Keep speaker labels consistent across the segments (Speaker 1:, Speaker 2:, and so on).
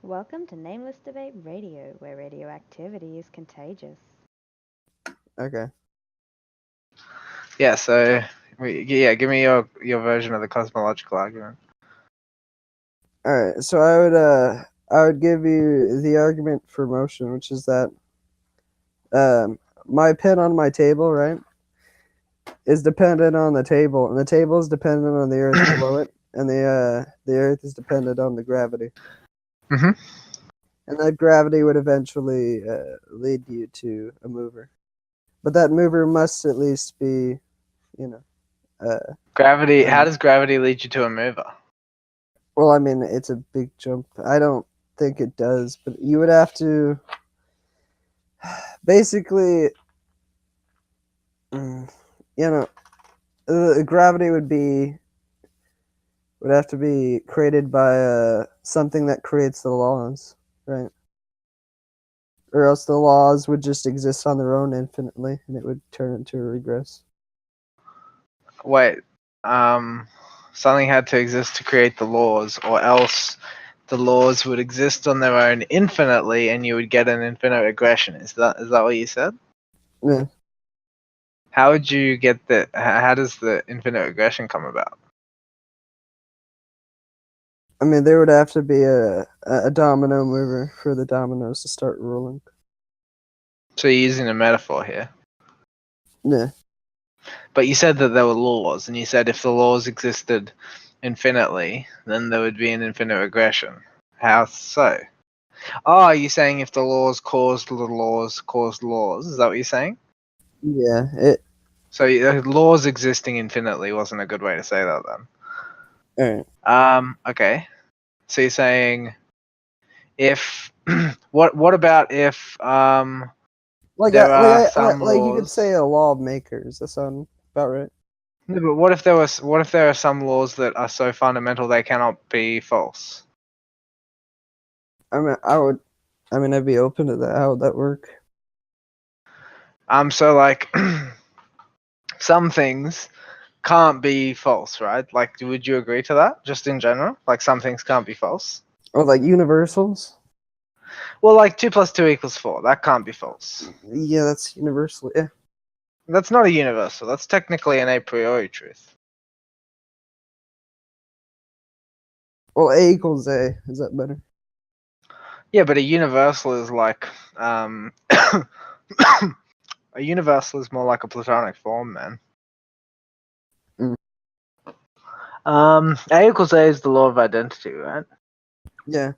Speaker 1: Welcome to Nameless Debate Radio, where radioactivity is contagious.
Speaker 2: Okay.
Speaker 3: Yeah, so give me your version of the cosmological argument.
Speaker 2: All right. So I would give you the argument for motion, which is that my pen on my table, right, is dependent on the table, and the table is dependent on the earth below it, and the earth is dependent on the gravity.
Speaker 3: Mm-hmm.
Speaker 2: And that gravity would eventually lead you to a mover, but that mover must at least be,
Speaker 3: Gravity. How does gravity lead you to a mover?
Speaker 2: Well, I mean, it's a big jump. I don't think it does, but you would have to basically, gravity would have to be created by something that creates the laws, right? Or else the laws would just exist on their own infinitely, and it would turn into a regress.
Speaker 3: Wait, something had to exist to create the laws, or else the laws would exist on their own infinitely, and you would get an infinite regression. Is that what you said?
Speaker 2: Yeah.
Speaker 3: How would you get the? How does the infinite regression come about?
Speaker 2: I mean, there would have to be a domino mover for the dominoes to start rolling.
Speaker 3: So you're using a metaphor here.
Speaker 2: Yeah.
Speaker 3: But you said that there were laws, and you said if the laws existed infinitely, then there would be an infinite regression. How so? Oh, you're saying if the laws caused the laws caused laws. Is that what you're saying?
Speaker 2: Yeah.
Speaker 3: So laws existing infinitely wasn't a good way to say that then.
Speaker 2: Alright.
Speaker 3: Okay. So you're saying if what about if there are some laws?
Speaker 2: You could say a law of makers. That sound about right.
Speaker 3: No, but what if there are some laws that are so fundamental they cannot be false?
Speaker 2: I mean, I'd be open to that. How would that work?
Speaker 3: So like some things can't be false, right? Like, would you agree to that? Just in general, like some things can't be false.
Speaker 2: Or like universals?
Speaker 3: Well, like 2 + 2 = 4. That can't be false.
Speaker 2: Yeah, that's universal. Yeah.
Speaker 3: That's not a universal. That's technically an a priori truth.
Speaker 2: Well, A = A. Is that better?
Speaker 3: Yeah, but a universal is like a universal is more like a Platonic form, man.
Speaker 2: Mm.
Speaker 3: A = A is the law of identity, right?
Speaker 2: Yeah.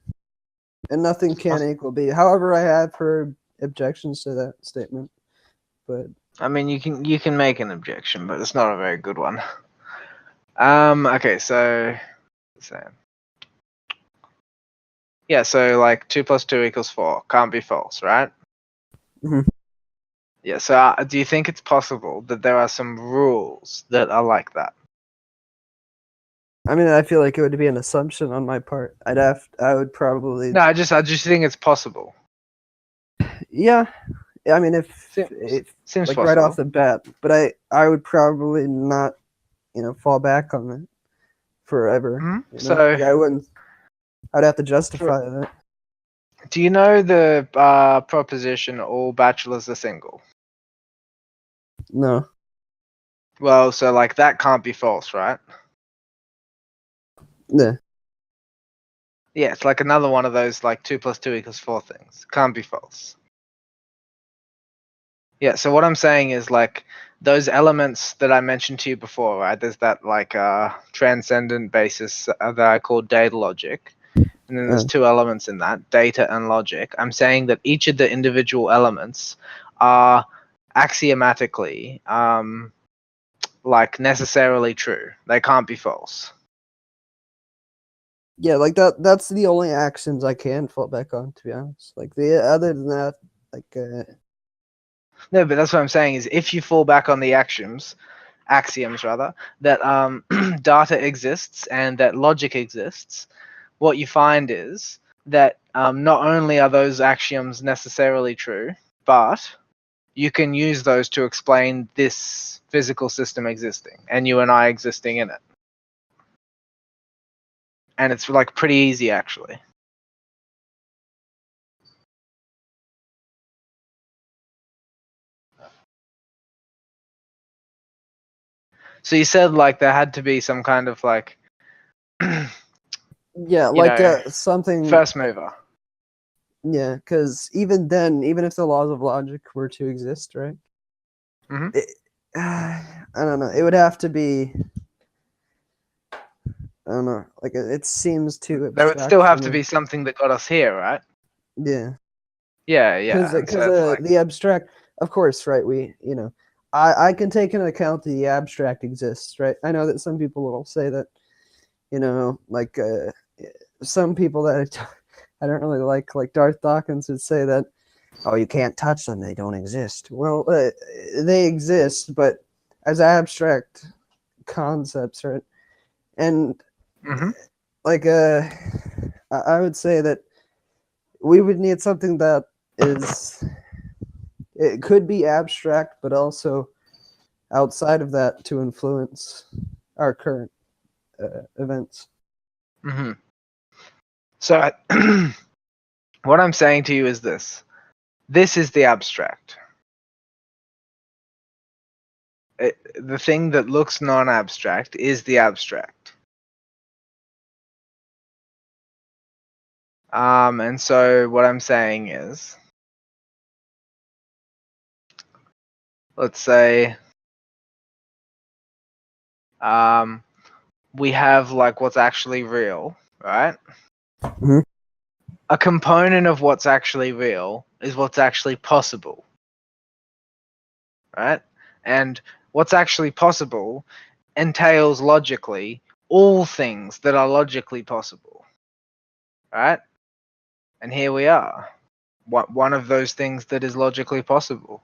Speaker 2: And nothing can equal B. However, I have heard objections to that statement. But
Speaker 3: I mean, you can make an objection, but it's not a very good one. Okay, so yeah, so like 2 + 2 = 4 can't be false, right?
Speaker 2: Mhm.
Speaker 3: Yeah. So do you think it's possible that there are some rules that are like that?
Speaker 2: I mean, I feel like it would be an assumption on my part. I would probably.
Speaker 3: No, I just think it's possible.
Speaker 2: Yeah. I mean, if
Speaker 3: Seems
Speaker 2: like
Speaker 3: possible.
Speaker 2: right off the bat, but I would probably not, fall back on it forever.
Speaker 3: Mm-hmm.
Speaker 2: You know?
Speaker 3: So
Speaker 2: like I wouldn't. I'd have to justify that.
Speaker 3: Do you know the proposition all bachelors are single?
Speaker 2: No.
Speaker 3: Well, so like that can't be false, right?
Speaker 2: Yeah.
Speaker 3: Yeah, it's like another one of those like 2 + 2 = 4 things. Can't be false. Yeah, so what I'm saying is like those elements that I mentioned to you before, right? There's that like transcendent basis that I call data logic. And then there's two elements in that, data and logic. I'm saying that each of the individual elements are axiomatically like necessarily true. They can't be false.
Speaker 2: Yeah, like that's the only axioms I can fall back on, to be honest. Like the other than that, like
Speaker 3: No, but that's what I'm saying is if you fall back on the axioms rather, that data exists and that logic exists, what you find is that not only are those axioms necessarily true, but you can use those to explain this physical system existing and you and I existing in it. And it's like pretty easy actually. So you said like there had to be some kind of like,
Speaker 2: Yeah,
Speaker 3: you
Speaker 2: like
Speaker 3: know,
Speaker 2: something.
Speaker 3: first mover.
Speaker 2: Yeah, because even then, even if the laws of logic were to exist, right?
Speaker 3: Mhm.
Speaker 2: I don't know. It would have to be. I don't know. Like it seems too
Speaker 3: There would
Speaker 2: abstract
Speaker 3: still
Speaker 2: for
Speaker 3: have to
Speaker 2: me.
Speaker 3: be something that got us here, right?
Speaker 2: Yeah,
Speaker 3: Yeah. And
Speaker 2: because
Speaker 3: so it's like,
Speaker 2: the abstract, of course, right? I can take into account the abstract exists, right? I know that some people will say that, like some people that I don't really like Darth Dawkins would say that, oh, you can't touch them; they don't exist. Well, they exist, but as abstract concepts, right? And
Speaker 3: mhm.
Speaker 2: like I would say that we would need something that is it could be abstract, but also outside of that to influence our current events.
Speaker 3: Mhm. So what I'm saying to you is this. This is the abstract. The thing that looks non-abstract is the abstract. And so what I'm saying is, let's say, we have like what's actually real, right?
Speaker 2: Mhm.
Speaker 3: A component of what's actually real is what's actually possible, right? And what's actually possible entails logically all things that are logically possible, right? And here we are. One of those things that is logically possible.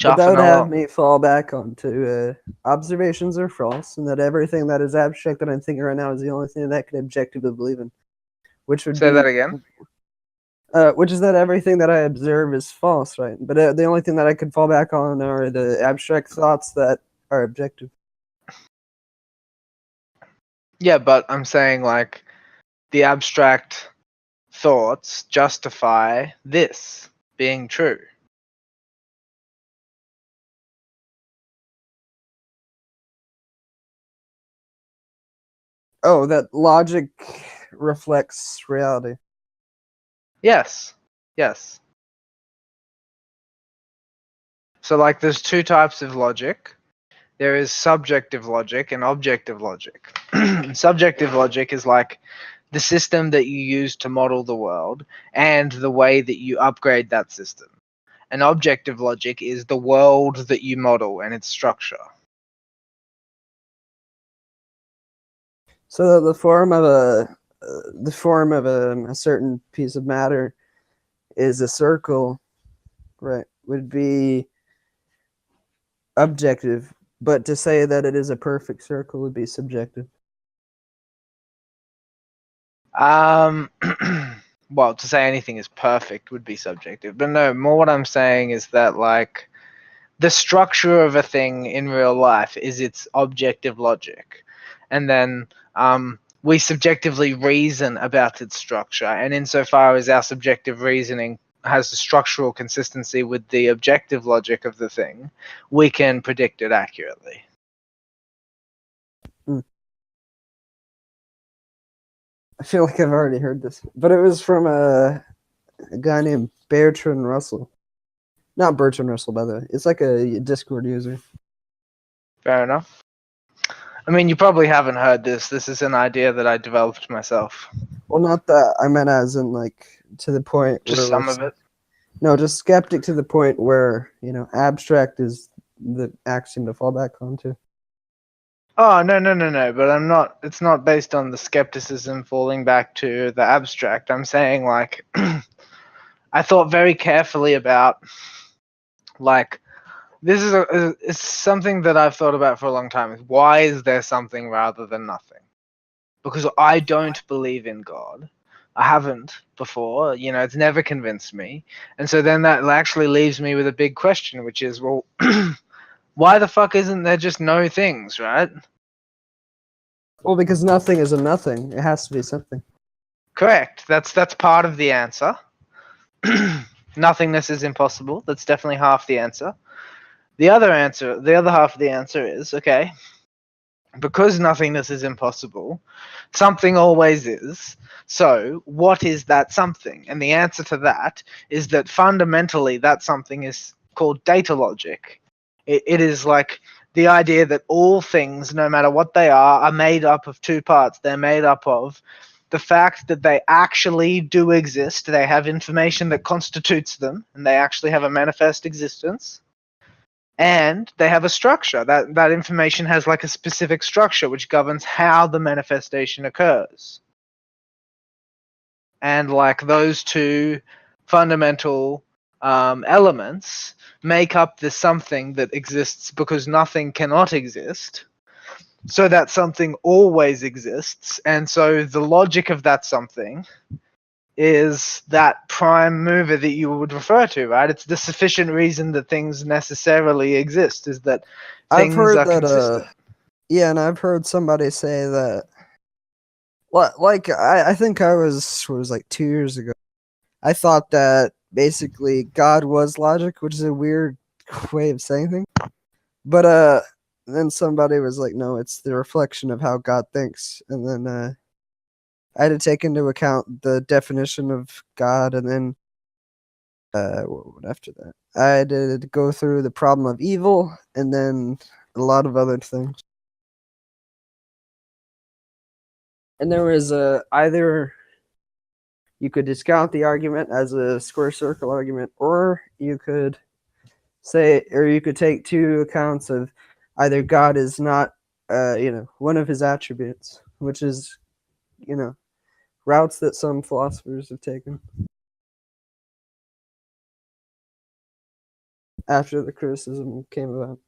Speaker 2: But that
Speaker 3: Chuffing
Speaker 2: would have
Speaker 3: along.
Speaker 2: me fall back onto observations are false, and that everything that is abstract that I'm thinking right now is the only thing that I can objectively believe in, which would
Speaker 3: Say that
Speaker 2: be,
Speaker 3: again.
Speaker 2: which is that everything that I observe is false, right? But the only thing that I could fall back on are the abstract thoughts that are objective.
Speaker 3: Yeah, but I'm saying like the abstract thoughts justify this being true.
Speaker 2: Oh, that logic reflects reality.
Speaker 3: Yes. Yes. So like there's two types of logic. There is subjective logic and objective logic. Subjective logic is like the system that you use to model the world and the way that you upgrade that system. And objective logic is the world that you model and its structure.
Speaker 2: So the form of a certain piece of matter is a circle, right? Would be objective, but to say that it is a perfect circle would be subjective.
Speaker 3: Um, well, to say anything is perfect would be subjective, but no. More what I'm saying is that like the structure of a thing in real life is its objective logic, and then we subjectively reason about its structure, and insofar as our subjective reasoning has a structural consistency with the objective logic of the thing, we can predict it accurately.
Speaker 2: I feel like I've already heard this, but it was from a guy named Bertrand Russell. Not Bertrand Russell, by the way. It's like a Discord user.
Speaker 3: Fair enough. I mean, you probably haven't heard this. This is an idea that I developed myself.
Speaker 2: Well, not that. I meant as in like to the point
Speaker 3: Just
Speaker 2: where
Speaker 3: some of it.
Speaker 2: no, just skeptic to the point where abstract is the axiom to fall back onto.
Speaker 3: Oh, no. But I'm not. It's not based on the skepticism falling back to the abstract. I'm saying, like, I thought very carefully about, like, this is it's something that I've thought about for a long time. Is why is there something rather than nothing? Because I don't believe in God. I haven't before. It's never convinced me. And so then that actually leaves me with a big question, which is, well, why the fuck isn't there just no things, right?
Speaker 2: Well, because nothing is a nothing. It has to be something.
Speaker 3: Correct. That's part of the answer. Nothingness is impossible. That's definitely half the answer. The other half of the answer is, okay, because nothingness is impossible, something always is. So, what is that something? And the answer to that is that fundamentally that something is called data logic. It is like the idea that all things, no matter what they are made up of two parts. They're made up of the fact that they actually do exist, they have information that constitutes them, and they actually have a manifest existence. And they have a structure. That information has like a specific structure which governs how the manifestation occurs. And like those two fundamental elements make up the something that exists because nothing cannot exist. So that something always exists. And so the logic of that something is that prime mover that you would refer to, right? It's the sufficient reason that things necessarily exist, is that
Speaker 2: I've
Speaker 3: things
Speaker 2: heard
Speaker 3: are
Speaker 2: that,
Speaker 3: consistent.
Speaker 2: yeah, and I've heard somebody say that, like, I think I was, what was like 2 years ago, I thought that basically God was logic, which is a weird way of saying things. But, then somebody was like, no, it's the reflection of how God thinks. And then, I had to take into account the definition of God, and then what after that? I had to go through the problem of evil, and then a lot of other things. And there was either you could discount the argument as a square circle argument, or you could say, or you could take two accounts of either God is not, one of his attributes, which is, routes that some philosophers have taken after the criticism came about.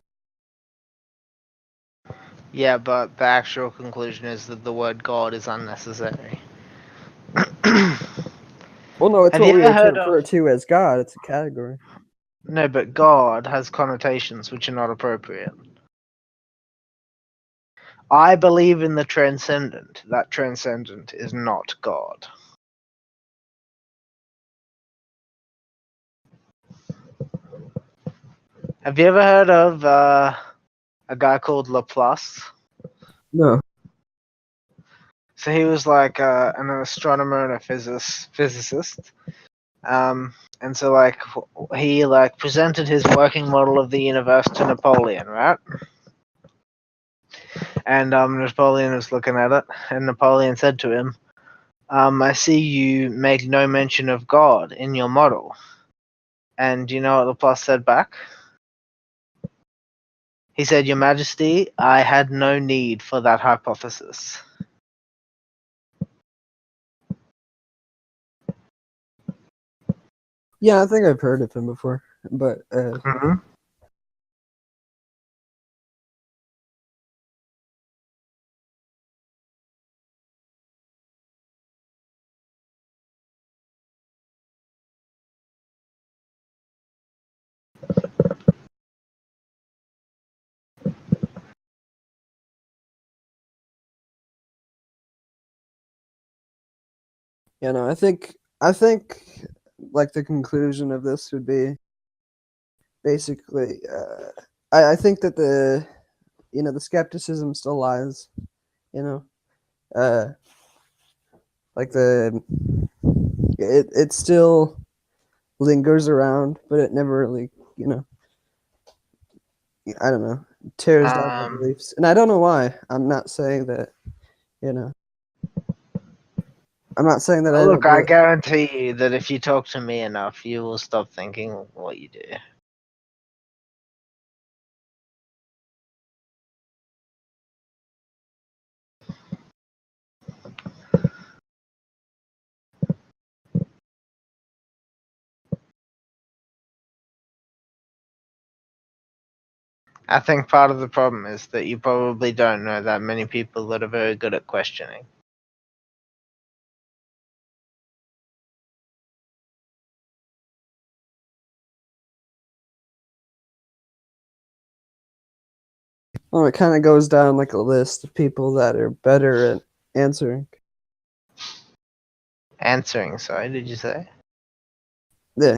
Speaker 3: Yeah, but the actual conclusion is that the word God is unnecessary.
Speaker 2: Well, no, it's
Speaker 3: Have
Speaker 2: what
Speaker 3: you
Speaker 2: we
Speaker 3: ever
Speaker 2: would
Speaker 3: heard
Speaker 2: refer
Speaker 3: of...
Speaker 2: to as God. It's a category.
Speaker 3: No, but God has connotations which are not appropriate. I believe in the transcendent. That transcendent is not God. Have you ever heard of a guy called Laplace?
Speaker 2: No.
Speaker 3: So he was like an astronomer and a physicist. And so like he like presented his working model of the universe to Napoleon, right? And Napoleon was looking at it, and Napoleon said to him, I see you make no mention of God in your model. And you know what Laplace said back? He said, Your Majesty, I had no need for that hypothesis.
Speaker 2: Yeah, I think I've heard of him before, but
Speaker 3: Mm-hmm.
Speaker 2: I think like the conclusion of this would be basically, I think that the skepticism still lies, you know, uh, like it still lingers around, but it never really, I don't know, tears down the beliefs. And I don't know why. I'm not saying that, you know, I'm not saying that I don't
Speaker 3: Look, I
Speaker 2: believe.
Speaker 3: guarantee you that if you talk to me enough, you will stop thinking what you do. I think part of the problem is that you probably don't know that many people that are very good at questioning.
Speaker 2: Well, it kind of goes down like a list of people that are better at answering.
Speaker 3: Answering, sorry, did you say?
Speaker 2: Yeah.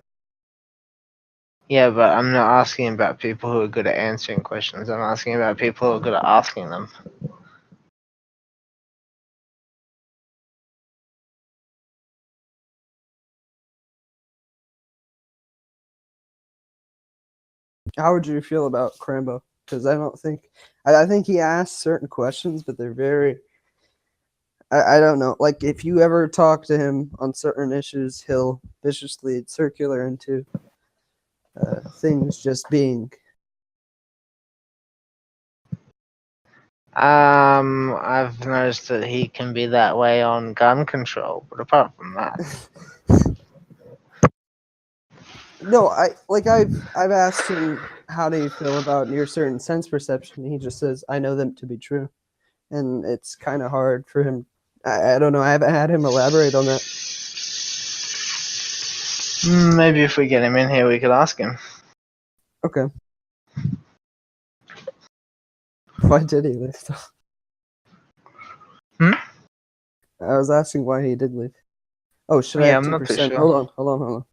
Speaker 3: Yeah, but I'm not asking about people who are good at answering questions. I'm asking about people who are good at asking them.
Speaker 2: How would you feel about Crambo? Because I think he asks certain questions, but they're very. I don't know. Like if you ever talk to him on certain issues, he'll viciously circular into things just being.
Speaker 3: I've noticed that he can be that way on gun control, but apart from that,
Speaker 2: No, I've asked him how do you feel about your certain sense perception. And he just says I know them to be true, and it's kind of hard for him. I don't know. I haven't had him elaborate on that.
Speaker 3: maybe if we get him in here, we could ask him.
Speaker 2: Okay. Why did he leave?
Speaker 3: Hmm?
Speaker 2: I was asking why he did leave. Oh, should I
Speaker 3: Yeah,
Speaker 2: have
Speaker 3: I'm not too
Speaker 2: 2%?
Speaker 3: sure.
Speaker 2: Hold on.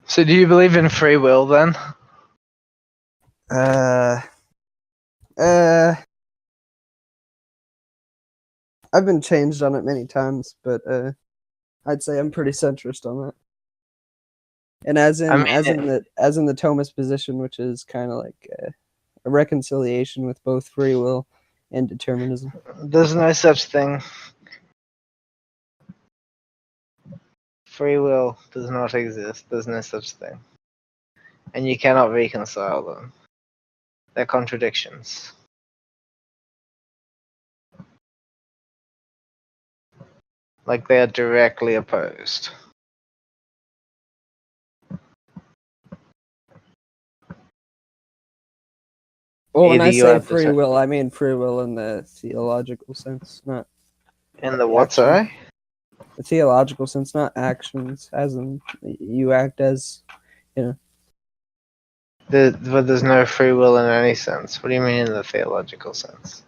Speaker 3: So, do you believe in free will then?
Speaker 2: Uh, I've been changed on it many times, but I'd say I'm pretty centrist on that. And as
Speaker 3: I
Speaker 2: in
Speaker 3: mean,
Speaker 2: as in the Thomist position, which is kind of like a reconciliation with both free will and determinism.
Speaker 3: there's no such thing. Free will does not exist. There's no such thing. And you cannot reconcile them. They're contradictions. Like they are directly opposed.
Speaker 2: Well, when
Speaker 3: Either
Speaker 2: I
Speaker 3: you
Speaker 2: say
Speaker 3: have the
Speaker 2: free will, I mean free will in the theological sense, not
Speaker 3: in the what,
Speaker 2: action.
Speaker 3: sorry?
Speaker 2: The theological sense, not actions, as in you act as, you know.
Speaker 3: But there's no free will in any sense. What do you mean in the theological sense?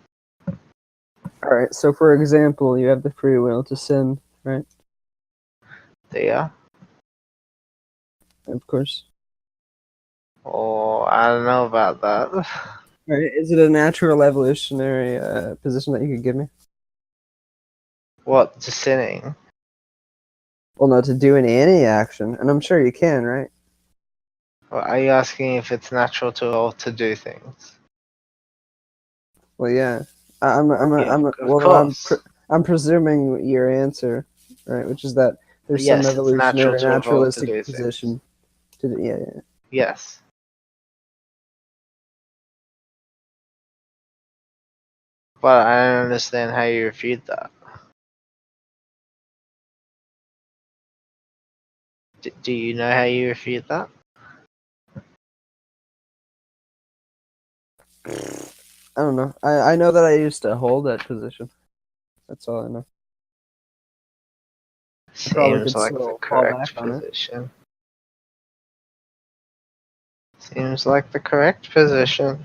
Speaker 2: All right. So, for example, you have the free will to sin, right?
Speaker 3: Yeah.
Speaker 2: Of course.
Speaker 3: Oh, I don't know about that.
Speaker 2: Right. Is it a natural evolutionary position that you could give me?
Speaker 3: What, to sinning?
Speaker 2: Well, no, to doing any action, and I'm sure you can, right?
Speaker 3: Well, are you asking if it's natural to do things?
Speaker 2: Well, yeah.
Speaker 3: Yeah, of
Speaker 2: Well,
Speaker 3: course.
Speaker 2: I'm presuming your answer, right? Which is that there's some
Speaker 3: Yes, it's natural
Speaker 2: evolutionary
Speaker 3: to evolve to
Speaker 2: naturalistic
Speaker 3: do things.
Speaker 2: position to do, yeah.
Speaker 3: Yes. But I don't understand how you refute that. Do you know how you refute that?
Speaker 2: I don't know. I know that I used to hold that position. That's all I know. I probably
Speaker 3: Seems
Speaker 2: could
Speaker 3: like the
Speaker 2: still fall back
Speaker 3: correct
Speaker 2: on it.
Speaker 3: position. Seems like the correct position.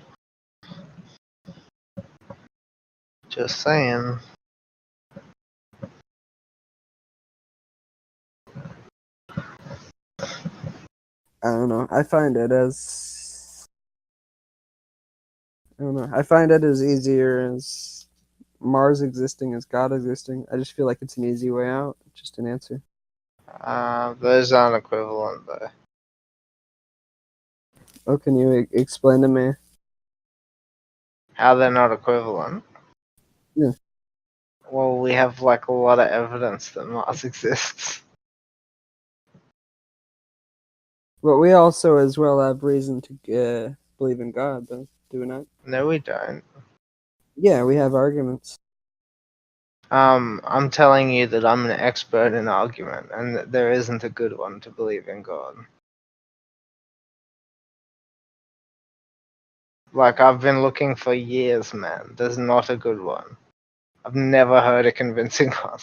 Speaker 3: Just saying.
Speaker 2: I don't know. I find it as I don't know. I find it as easier as Mars existing as God existing. I just feel like it's an easy way out. Just an answer.
Speaker 3: Those aren't equivalent though.
Speaker 2: Oh, can you explain to me?
Speaker 3: How they're not equivalent?
Speaker 2: Yeah.
Speaker 3: Well, we have like a lot of evidence that Mars exists.
Speaker 2: But we also as well have reason to believe in God, though, do we not?
Speaker 3: No, we don't.
Speaker 2: Yeah, we have arguments.
Speaker 3: I'm telling you that I'm an expert in argument, and that there isn't a good one to believe in God. Like, I've been looking for years, man. There's not a good one. I've never heard a convincing one.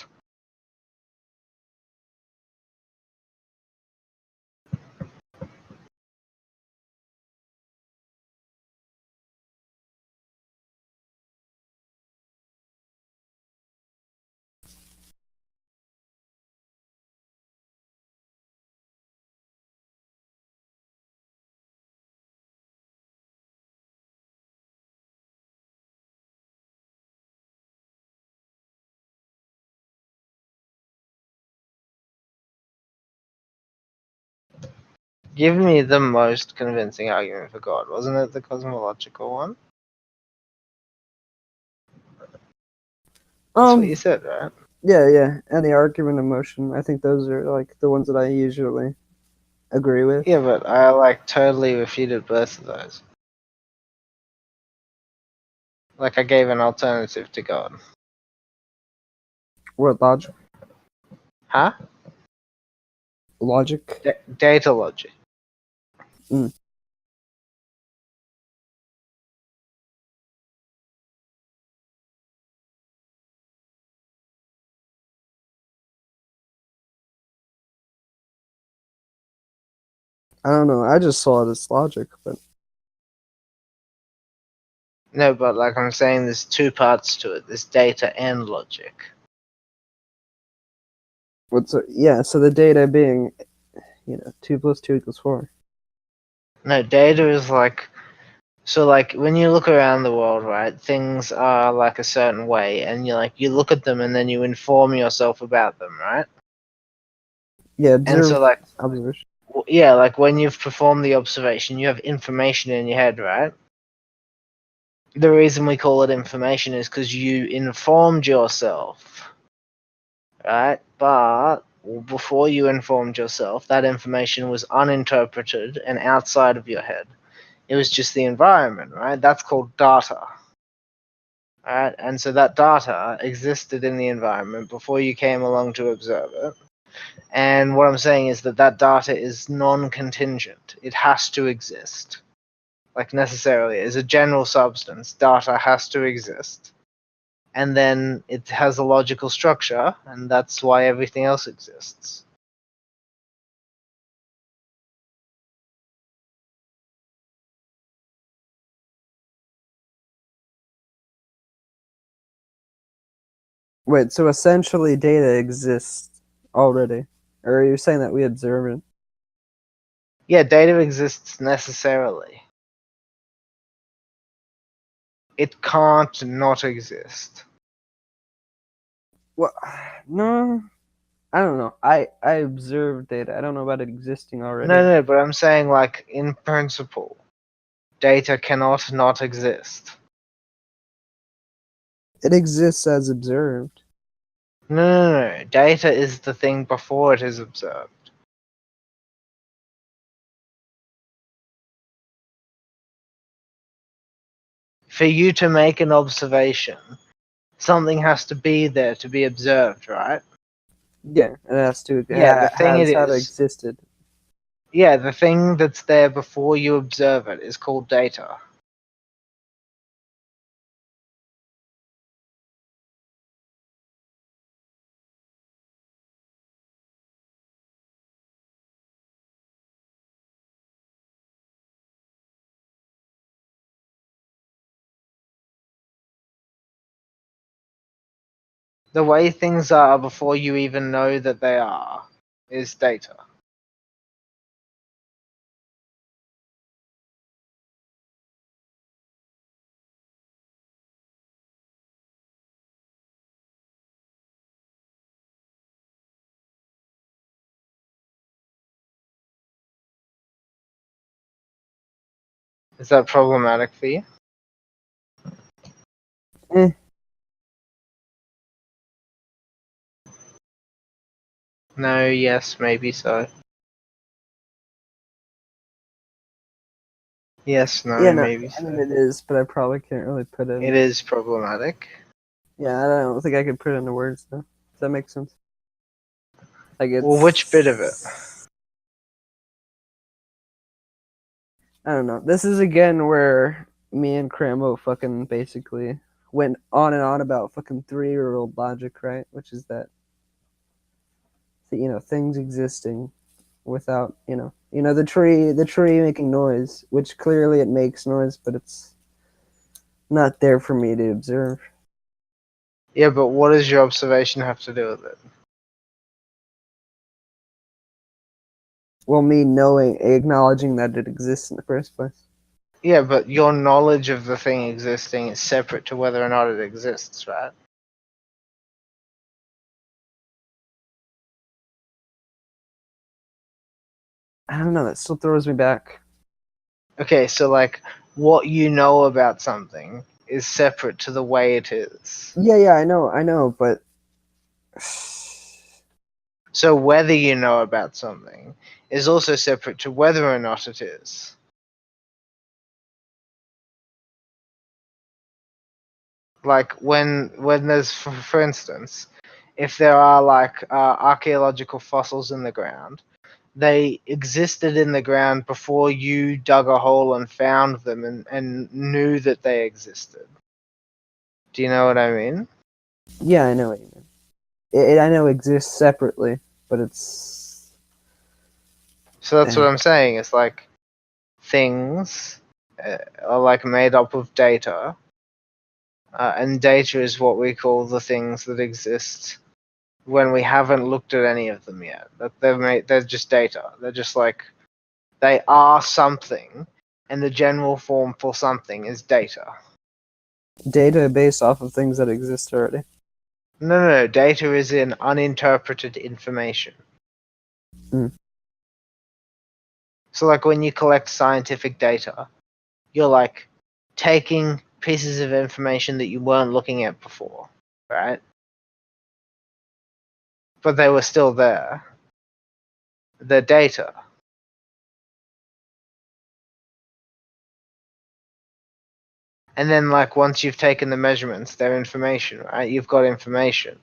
Speaker 3: Give me the most convincing argument for God. Wasn't it the cosmological one? That's what you said, right?
Speaker 2: Yeah, and the argument of motion. I think those are like the ones that I usually agree with.
Speaker 3: Yeah, but I like totally refuted both of those. Like I gave an alternative to God.
Speaker 2: What logic?
Speaker 3: Huh?
Speaker 2: Logic.
Speaker 3: Data logic.
Speaker 2: Mm. I don't know. I just saw it as logic, but
Speaker 3: No, but like I'm saying, there's two parts to it. There's data and logic.
Speaker 2: yeah. So the data being, 2 + 2 = 4.
Speaker 3: No, data is like, so like when you look around the world, right, things are like a certain way, and you look at them and then you inform yourself about them, right?
Speaker 2: Yeah,
Speaker 3: And so like,
Speaker 2: observation.
Speaker 3: yeah, like when you've performed the observation, you have information in your head, right? The reason we call it information is because you informed yourself, right? But before you informed yourself, that information was uninterpreted and outside of your head. It was just the environment, right? That's called data, right? And so that data existed in the environment before you came along to observe it. And what I'm saying is that that data is non-contingent. It has to exist. Like necessarily, as a general substance, data has to exist. And then it has a logical structure, and that's why everything else exists.
Speaker 2: Wait, so essentially data exists already, or are you saying that we observe it?
Speaker 3: Yeah, data exists necessarily. It can't not exist.
Speaker 2: Well, no, I don't know. I observe data. I don't know about it existing already.
Speaker 3: No, but I'm saying, like, in principle, data cannot not exist.
Speaker 2: It exists as observed.
Speaker 3: No. Data is the thing before it is observed. For you to make an observation, something has to be there to be observed, right?
Speaker 2: Yeah, it has to.
Speaker 3: Yeah, the thing it
Speaker 2: Have
Speaker 3: is.
Speaker 2: existed.
Speaker 3: Yeah, the thing that's there before you observe it is called data. The way things are before you even know that they are is data. Is that problematic for you?
Speaker 2: Eh.
Speaker 3: No, yes, maybe so. Yes, no,
Speaker 2: Yeah, no.
Speaker 3: maybe
Speaker 2: I
Speaker 3: so.
Speaker 2: mean, it is, but I probably can't really put it.
Speaker 3: It is problematic.
Speaker 2: Yeah, I don't think I could put it into words though. Does that make sense? Like it's.
Speaker 3: Well, which bit of it?
Speaker 2: I don't know. This is again where me and Crambo fucking basically went on and on about fucking 3-year-old logic, right? Which is that things existing without the tree making noise, which clearly it makes noise, but it's not there for me to observe.
Speaker 3: Yeah, but what does your observation have to do with it?
Speaker 2: Well, me acknowledging that it exists in the first place.
Speaker 3: Yeah, but your knowledge of the thing existing is separate to whether or not it exists, right?
Speaker 2: I don't know. That still throws me back.
Speaker 3: Okay, so like what you know about something is separate to the way it is.
Speaker 2: Yeah, I know, but
Speaker 3: So whether you know about something is also separate to whether or not it is. Like when there's, for instance, if there are like archaeological fossils in the ground, they existed in the ground before you dug a hole and found them and knew that they existed. Do you know what I mean?
Speaker 2: yeah, I know what you mean. I know it exists separately, but it's
Speaker 3: So that's what I'm saying. It's like things are like made up of data, and data is what we call the things that exist when we haven't looked at any of them yet. That they're just data. They're just like they are something, and the general form for something is data.
Speaker 2: data based off of things that exist already.
Speaker 3: No. Data is in uninterpreted information.
Speaker 2: Mm.
Speaker 3: So, like when you collect scientific data, you're like taking pieces of information that you weren't looking at before, right? But they were still there. They're data. And then, like, once you've taken the measurements, they're information, right? You've got information.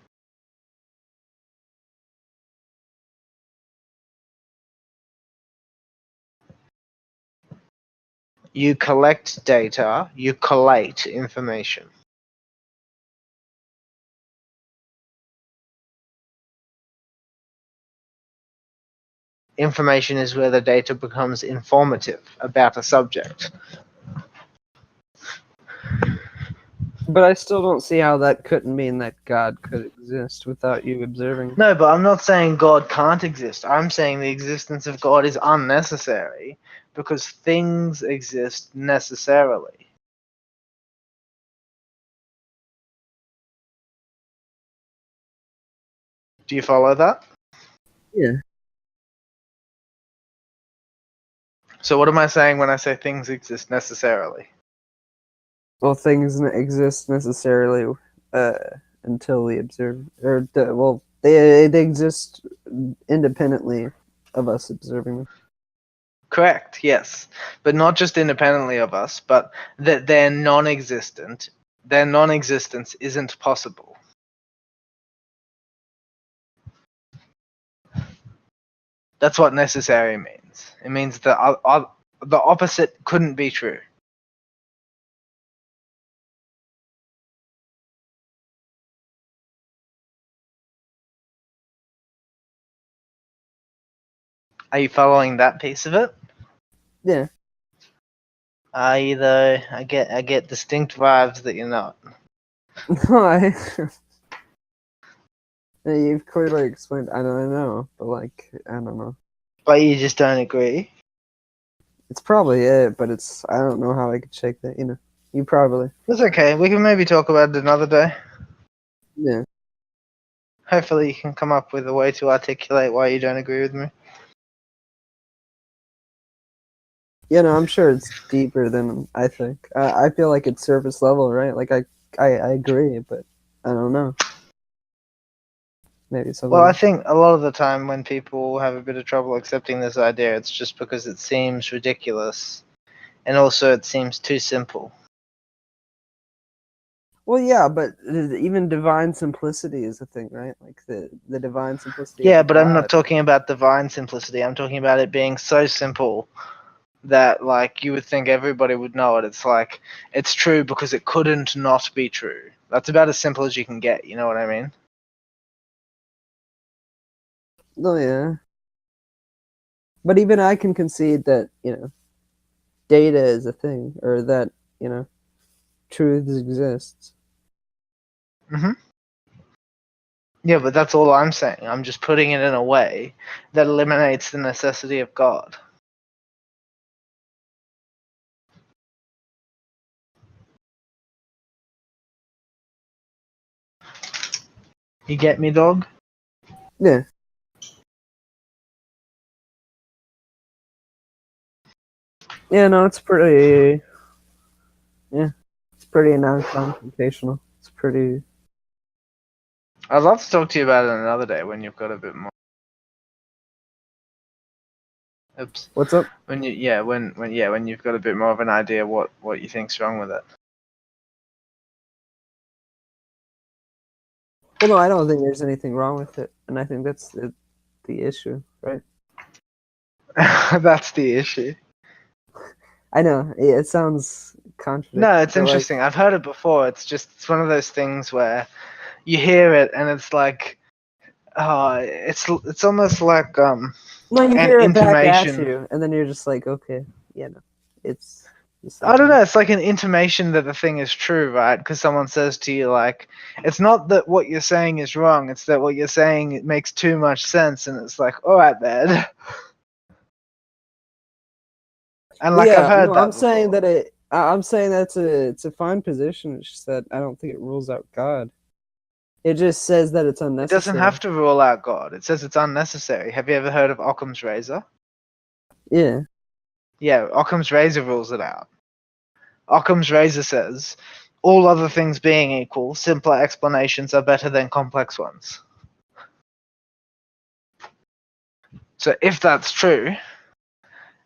Speaker 3: You collect data, you collate information. Information is where the data becomes informative about a subject.
Speaker 2: But I still don't see how that couldn't mean that God could exist without you observing.
Speaker 3: No, but I'm not saying God can't exist. I'm saying the existence of God is unnecessary because things exist necessarily. Do you follow that?
Speaker 2: Yeah.
Speaker 3: So what am I saying when I say things exist necessarily?
Speaker 2: Well, things exist necessarily until we observe, they exist independently of us observing them.
Speaker 3: Correct, yes. But not just independently of us, but that they're non-existent. Their non-existence isn't possible. That's what necessary means. It means that the opposite couldn't be true. Are you following that piece of it?
Speaker 2: Yeah.
Speaker 3: Are you though? I get distinct vibes that you're not.
Speaker 2: Why? You've clearly explained. I don't know, but like I don't know.
Speaker 3: But you just don't agree.
Speaker 2: It's probably it, but I don't know how I could shake that. You probably.
Speaker 3: That's okay. We can maybe talk about it another day.
Speaker 2: Yeah.
Speaker 3: Hopefully you can come up with a way to articulate why you don't agree with me.
Speaker 2: I'm sure it's deeper than I think. I feel like it's surface level, right? Like I agree, but I don't know. Maybe something.
Speaker 3: Well, I think a lot of the time when people have a bit of trouble accepting this idea, it's just because it seems ridiculous, and also it seems too simple.
Speaker 2: Well, yeah, but even divine simplicity is a thing, right? Like the divine simplicity.
Speaker 3: Yeah,
Speaker 2: of
Speaker 3: but I'm not
Speaker 2: God.
Speaker 3: talking about divine simplicity. I'm talking about it being so simple that like you would think everybody would know it. It's like it's true because it couldn't not be true. That's about as simple as you can get. You know what I mean?
Speaker 2: Oh yeah. But even I can concede that data is a thing, or that truths exist.
Speaker 3: Mm-hmm. Yeah, but that's all I'm saying. I'm just putting it in a way that eliminates the necessity of God. You get me, dog?
Speaker 2: Yeah. Yeah, no, it's pretty. Yeah, it's pretty non-confrontational. It's pretty.
Speaker 3: I'd love to talk to you about it another day when you've got a bit more. Oops.
Speaker 2: What's up?
Speaker 3: When you've got a bit more of an idea what you think's wrong with it.
Speaker 2: Well, no, I don't think there's anything wrong with it, and I think that's the issue, right?
Speaker 3: That's the issue.
Speaker 2: I know it sounds contradictory.
Speaker 3: No, it's
Speaker 2: but, like,
Speaker 3: interesting. I've heard it before. It's one of those things where you hear it and it's like, it's almost like
Speaker 2: when you
Speaker 3: an
Speaker 2: hear it back at
Speaker 3: intimation.
Speaker 2: you, and then you're just like, okay, yeah, no, it's.
Speaker 3: I don't know. It's like an intimation that the thing is true, right? Because someone says to you, like, it's not that what you're saying is wrong. It's that what you're saying it makes too much sense, and it's like, all right, man. And
Speaker 2: Well,
Speaker 3: like
Speaker 2: yeah,
Speaker 3: I've heard
Speaker 2: no,
Speaker 3: that
Speaker 2: I'm saying
Speaker 3: before.
Speaker 2: that I'm saying it's a fine position. It's just that I don't think it rules out God. It just says that it's
Speaker 3: It
Speaker 2: unnecessary.
Speaker 3: doesn't have to rule out God. It says it's unnecessary. Have you ever heard of Occam's razor?
Speaker 2: Yeah.
Speaker 3: Yeah, Occam's razor rules it out. Occam's razor says, all other things being equal, simpler explanations are better than complex ones. So if that's true,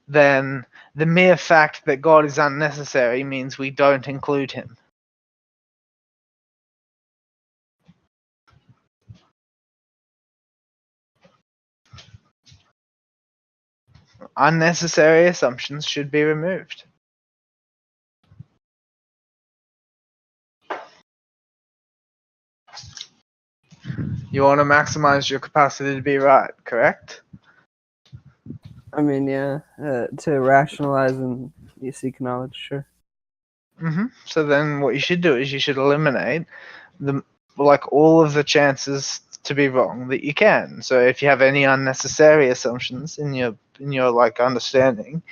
Speaker 3: then the mere fact that God is unnecessary means we don't include him. Unnecessary assumptions should be removed. You want to maximize your capacity to be right, correct?
Speaker 2: I mean, yeah, to rationalize and you seek knowledge, sure.
Speaker 3: So then what you should do is you should eliminate all of the chances to be wrong that you can. So if you have any unnecessary assumptions in your like understanding,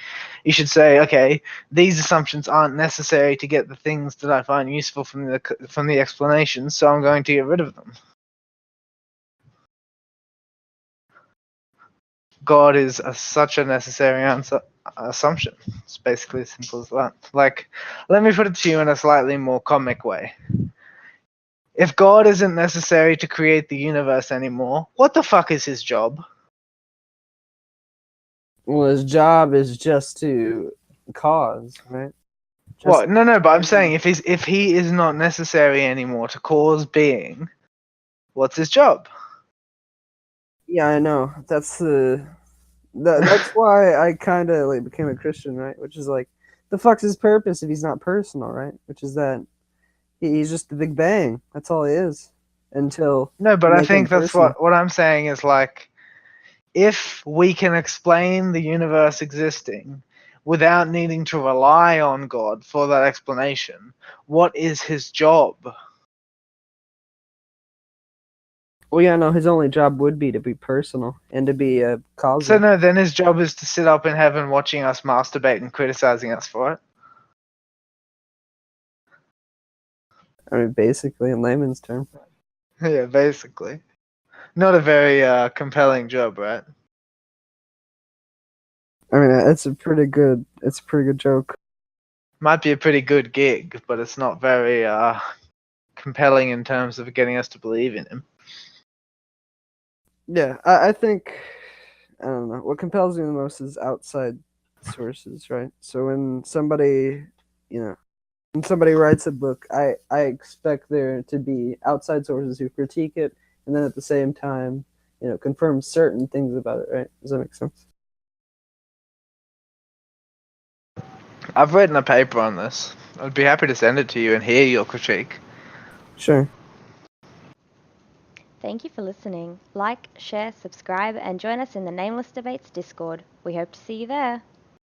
Speaker 3: you should say, okay, these assumptions aren't necessary to get the things that I find useful from the explanation, so I'm going to get rid of them. God is such a necessary assumption. It's basically as simple as that. Like, let me put it to you in a slightly more comic way. If God isn't necessary to create the universe anymore, what the fuck is his job?
Speaker 2: Well, his job is just to cause, right?
Speaker 3: What? No, but I'm saying if he is not necessary anymore to cause being, what's his job?
Speaker 2: Yeah, I know. That's that's why I kind of like became a Christian, right? Which is like, the fuck's his purpose if he's not personal, right? Which is that he's just the Big Bang. That's all he is. Until
Speaker 3: No, but I
Speaker 2: make him
Speaker 3: think that's
Speaker 2: personal.
Speaker 3: what I'm saying is like, if we can explain the universe existing without needing to rely on God for that explanation, what is his job?
Speaker 2: Well, yeah, no, his only job would be to be personal and to be a causal.
Speaker 3: So no, then his job is to sit up in heaven watching us masturbate and criticizing us for it.
Speaker 2: I mean, basically, in layman's term.
Speaker 3: Yeah, basically. Not a very compelling job, right?
Speaker 2: I mean, it's a pretty good joke.
Speaker 3: Might be a pretty good gig, but it's not very compelling in terms of getting us to believe in him.
Speaker 2: Yeah, I think, I don't know, what compels me the most is outside sources, right? So when somebody writes a book, I expect there to be outside sources who critique it, and then at the same time, confirm certain things about it, right? Does that make sense?
Speaker 3: I've written a paper on this. I'd be happy to send it to you and hear your critique.
Speaker 2: Sure.
Speaker 1: Thank you for listening. Like, share, subscribe, and join us in the Nameless Debates Discord. We hope to see you there.